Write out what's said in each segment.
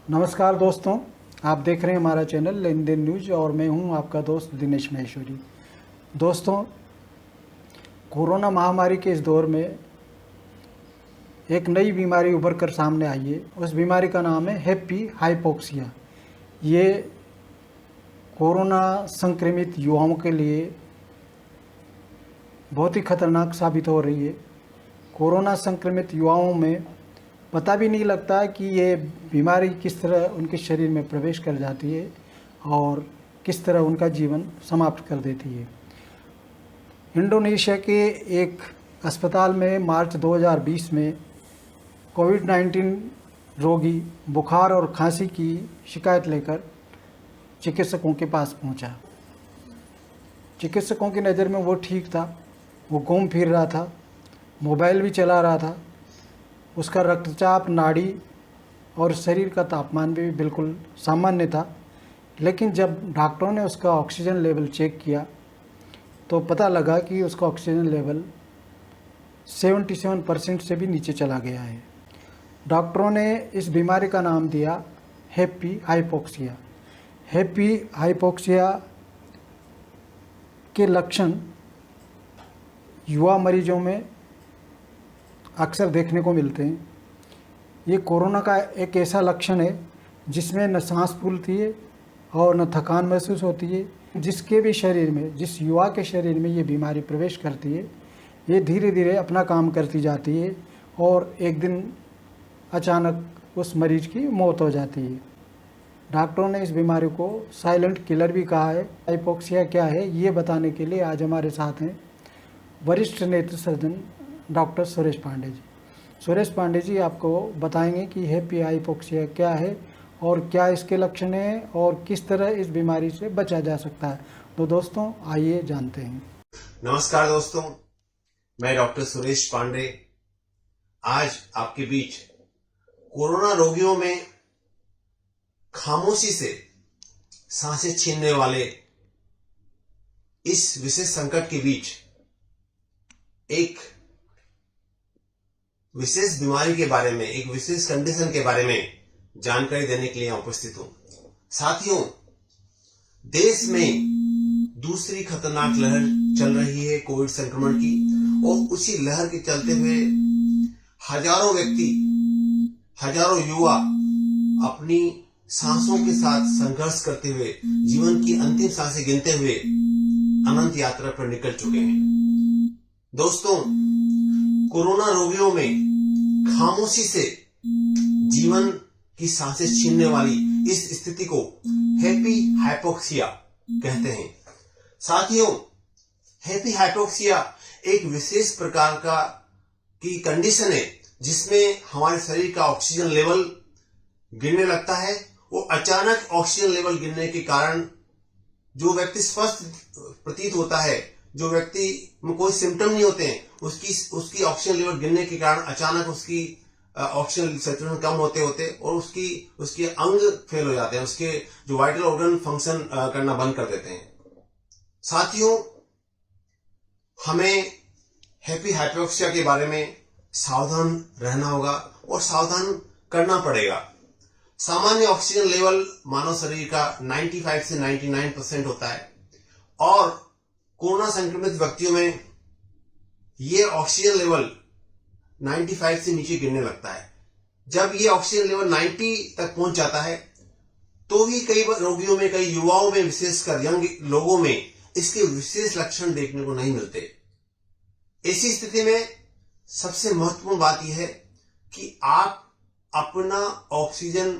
नमस्कार दोस्तों, आप देख रहे हैं हमारा चैनल लेन देन न्यूज और मैं हूं आपका दोस्त दिनेश महेश्वरी। दोस्तों, कोरोना महामारी के इस दौर में एक नई बीमारी उभर कर सामने आई है। उस बीमारी का नाम है हैप्पी हाइपोक्सिया। ये कोरोना संक्रमित युवाओं के लिए बहुत ही खतरनाक साबित हो रही है। कोरोना संक्रमित युवाओं में पता भी नहीं लगता कि ये बीमारी किस तरह उनके शरीर में प्रवेश कर जाती है और किस तरह उनका जीवन समाप्त कर देती है। इंडोनेशिया के एक अस्पताल में मार्च 2020 में कोविड-19 रोगी बुखार और खांसी की शिकायत लेकर चिकित्सकों के पास पहुंचा। चिकित्सकों की नज़र में वो ठीक था, वो घूम फिर रहा था, मोबाइल भी चला रहा था, उसका रक्तचाप, नाड़ी और शरीर का तापमान भी बिल्कुल सामान्य था। लेकिन जब डॉक्टरों ने उसका ऑक्सीजन लेवल चेक किया तो पता लगा कि उसका ऑक्सीजन लेवल 77% से भी नीचे चला गया है। डॉक्टरों ने इस बीमारी का नाम दिया हैप्पी हाइपोक्सिया। हैप्पी हाइपोक्सिया के लक्षण युवा मरीजों में अक्सर देखने को मिलते हैं। ये कोरोना का एक ऐसा लक्षण है जिसमें न सांस फूलती है और न थकान महसूस होती है। जिसके भी शरीर में, जिस युवा के शरीर में ये बीमारी प्रवेश करती है, ये धीरे धीरे अपना काम करती जाती है और एक दिन अचानक उस मरीज की मौत हो जाती है। डॉक्टरों ने इस बीमारी को साइलेंट किलर भी कहा है। हाइपोक्सिया क्या है ये बताने के लिए आज हमारे साथ हैं वरिष्ठ नेत्र सर्जन डॉक्टर सुरेश पांडे जी। सुरेश पांडे जी आपको बताएंगे कि हैप्पी हाइपोक्सिया क्या है और क्या इसके लक्षण हैं और किस तरह इस बीमारी से बचा जा सकता है। तो दोस्तों, आइए जानते हैं। नमस्कार दोस्तों, मैं डॉक्टर सुरेश पांडे आज आपके बीच कोरोना रोगियों में खामोशी से सांसें छीनने वाले इस विशेष संकट के बीच एक विशेष बीमारी के बारे में, एक विशेष कंडीशन के बारे में जानकारी देने के लिए उपस्थित हूं। साथियों, देश में दूसरी खतरनाक लहर चल रही है कोविड संक्रमण की, और उसी लहर के चलते हुए हजारों व्यक्ति, हजारों युवा अपनी सांसों के साथ संघर्ष करते हुए, जीवन की अंतिम सांसें गिनते हुए अनंत यात्रा पर निकल चुके हैं। दोस्तों, कोरोना रोगियों में खामोशी से जीवन की सांसें छीनने वाली इस स्थिति को हैप्पी हाइपोक्सिया कहते हैं। साथियों, हैप्पी हाइपोक्सिया एक विशेष प्रकार की कंडीशन है जिसमें हमारे शरीर का ऑक्सीजन लेवल गिरने लगता है। वो अचानक ऑक्सीजन लेवल गिरने के कारण जो व्यक्ति स्वस्थ प्रतीत होता है, जो व्यक्ति में कोई सिम्टम नहीं होते हैं, उसकी ऑक्सीजन लेवल गिरने के कारण अचानक उसकी ऑक्सीजन सैचुरेशन कम होते और उसके अंग फेल हो जाते हैं, उसके जो वाइटल ऑर्गन फंक्शन करना बंद कर देते हैं। साथियों, हमें हैप्पी हाइपोक्सिया के बारे में सावधान रहना होगा और सावधान करना पड़ेगा। सामान्य ऑक्सीजन लेवल मानव शरीर का 95 से 99% होता है और कोरोना संक्रमित व्यक्तियों में यह ऑक्सीजन लेवल 95 से नीचे गिरने लगता है। जब ये ऑक्सीजन लेवल 90 तक पहुंच जाता है तो भी कई रोगियों में, कई युवाओं में, विशेषकर यंग लोगों में इसके विशेष लक्षण देखने को नहीं मिलते। ऐसी स्थिति में सबसे महत्वपूर्ण बात यह है कि आप अपना oxygen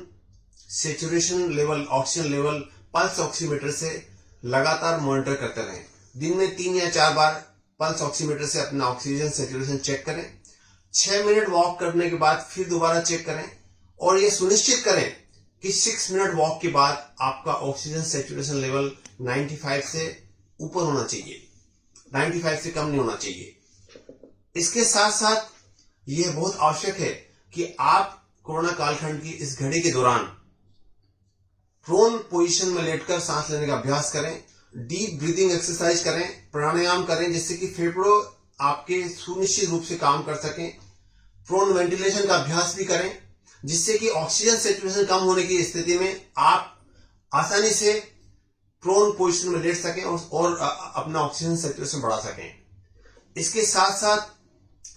saturation level, oxygen level pulse oximeter से लगातार मॉनिटर करते रहें। दिन में 3 या 4 बार पल्स ऑक्सीमीटर से अपना ऑक्सीजन सैचुरेशन चेक करें। 6 मिनट वॉक करने के बाद फिर दोबारा चेक करें और यह सुनिश्चित करें कि 6 मिनट वॉक के बाद आपका ऑक्सीजन सैचुरेशन लेवल 95 से ऊपर होना चाहिए, 95 से कम नहीं होना चाहिए। इसके साथ साथ यह बहुत आवश्यक है कि आप कोरोना कालखंड की इस घड़ी के दौरान प्रोन पोजीशन में लेटकर सांस लेने का अभ्यास करें, डीप ब्रीदिंग एक्सरसाइज करें, प्राणायाम करें, जिससे कि फेफड़ों आपके सुनिश्चित रूप से काम कर सकें। प्रोन वेंटिलेशन का अभ्यास भी करें जिससे कि ऑक्सीजन सैचुरेशन कम होने की स्थिति में आप आसानी से प्रोन पोजीशन में लेट सकें और अपना ऑक्सीजन सैचुरेशन बढ़ा सकें। इसके साथ साथ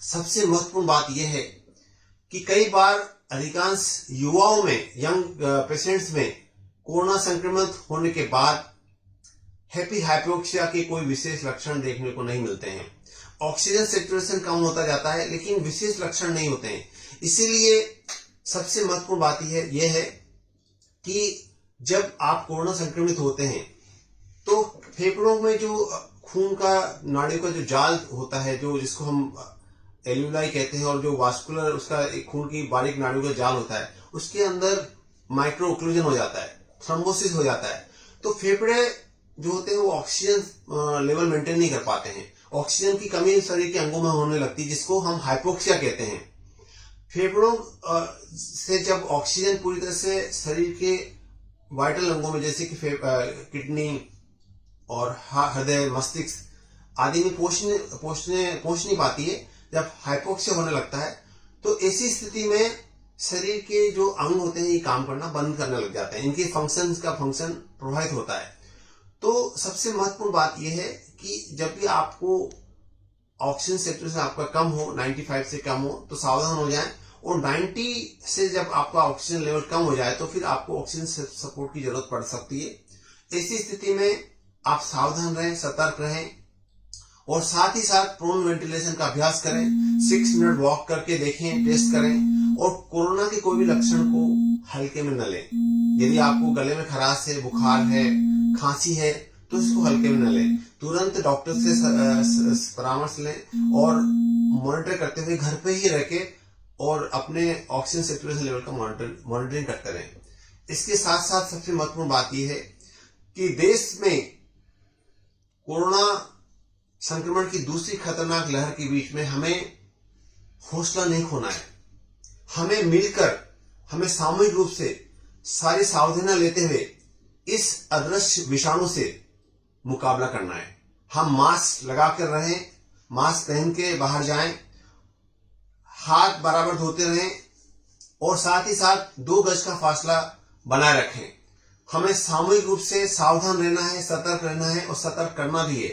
सबसे महत्वपूर्ण बात यह है कि कई बार अधिकांश युवाओं में, यंग पेशेंट्स में कोरोना संक्रमित होने के बाद हैप्पी हाइपोक्सिया के कोई विशेष लक्षण देखने को नहीं मिलते हैं। ऑक्सीजन सैचुरेशन कम होता जाता है लेकिन विशेष लक्षण नहीं होते हैं। इसीलिए सबसे महत्वपूर्ण बात यह है कि जब आप कोरोना संक्रमित होते हैं तो फेफड़ों में जो खून का नाड़ियों का जो जाल होता है, जो जिसको हम एल्यूलाई कहते हैं, और जो वास्कुलर उसका एक खून की बारीक नाड़ियों का जाल होता है, उसके अंदर माइक्रो ओक्लूजन हो जाता है, थ्रोम्बोसिस हो जाता है। तो फेफड़े जो होते हैं वो ऑक्सीजन लेवल मेंटेन नहीं कर पाते हैं। ऑक्सीजन की कमी शरीर के अंगों में होने लगती है, जिसको हम हाइपोक्सिया कहते हैं। फेफड़ों से जब ऑक्सीजन पूरी तरह से शरीर के वाइटल अंगों में, जैसे कि किडनी और हृदय, मस्तिष्क आदि में पहुंच नहीं पाती है, जब हाइपोक्सिया होने लगता है तो ऐसी स्थिति में शरीर के जो अंग होते हैं ये काम करना बंद करने लग जाते हैं, इनके फंक्शन प्रभावित होता है। तो सबसे महत्वपूर्ण बात यह है कि जब भी आपको ऑक्सीजन सैचुरेशन आपका कम हो, 95 से कम हो, तो सावधान हो जाएं। और 90 से जब आपका ऑक्सीजन लेवल कम हो जाए तो फिर आपको ऑक्सीजन सपोर्ट की जरूरत पड़ सकती है। ऐसी स्थिति में आप सावधान रहें, सतर्क रहें और साथ ही साथ प्रोन वेंटिलेशन का अभ्यास करें। 6 मिनट वॉक करके देखें, टेस्ट करें और कोरोना के कोई भी लक्षण को हल्के में न लें। यदि आपको गले में खराश है, बुखार है, खांसी है तो इसको हल्के में न लें। तुरंत डॉक्टर से परामर्श लें और मॉनिटर करते हुए घर पे ही रह के और अपने ऑक्सीजन सैचुरेशन लेवल का मॉनिटरिंग करते रहें। इसके साथ साथ सबसे महत्वपूर्ण बात यह है कि देश में कोरोना संक्रमण की दूसरी खतरनाक लहर के बीच में हमें हौसला नहीं खोना है। हमें मिलकर, हमें सामूहिक रूप से सारी सावधानियां लेते हुए इस अदृश्य विषाणु से मुकाबला करना है। हम मास्क लगा कर रहें, मास्क पहन के बाहर जाएं, हाथ बराबर धोते रहें और साथ ही साथ 2 गज का फासला बनाए रखें। हमें सामूहिक रूप से सावधान रहना है, सतर्क रहना है और सतर्क करना भी है।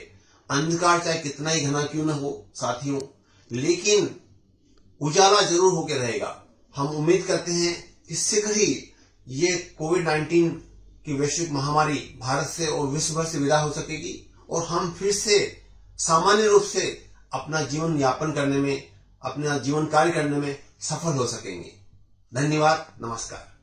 अंधकार चाहे कितना ही घना क्यों न हो साथियों, लेकिन उजाला जरूर होकर रहेगा। हम उम्मीद करते हैं कि शीघ्र ही ये कोविड-19 की वैश्विक महामारी भारत से और विश्व भर से विदा हो सकेगी और हम फिर से सामान्य रूप से अपना जीवन यापन करने में, अपना जीवन कार्य करने में सफल हो सकेंगे। धन्यवाद, नमस्कार।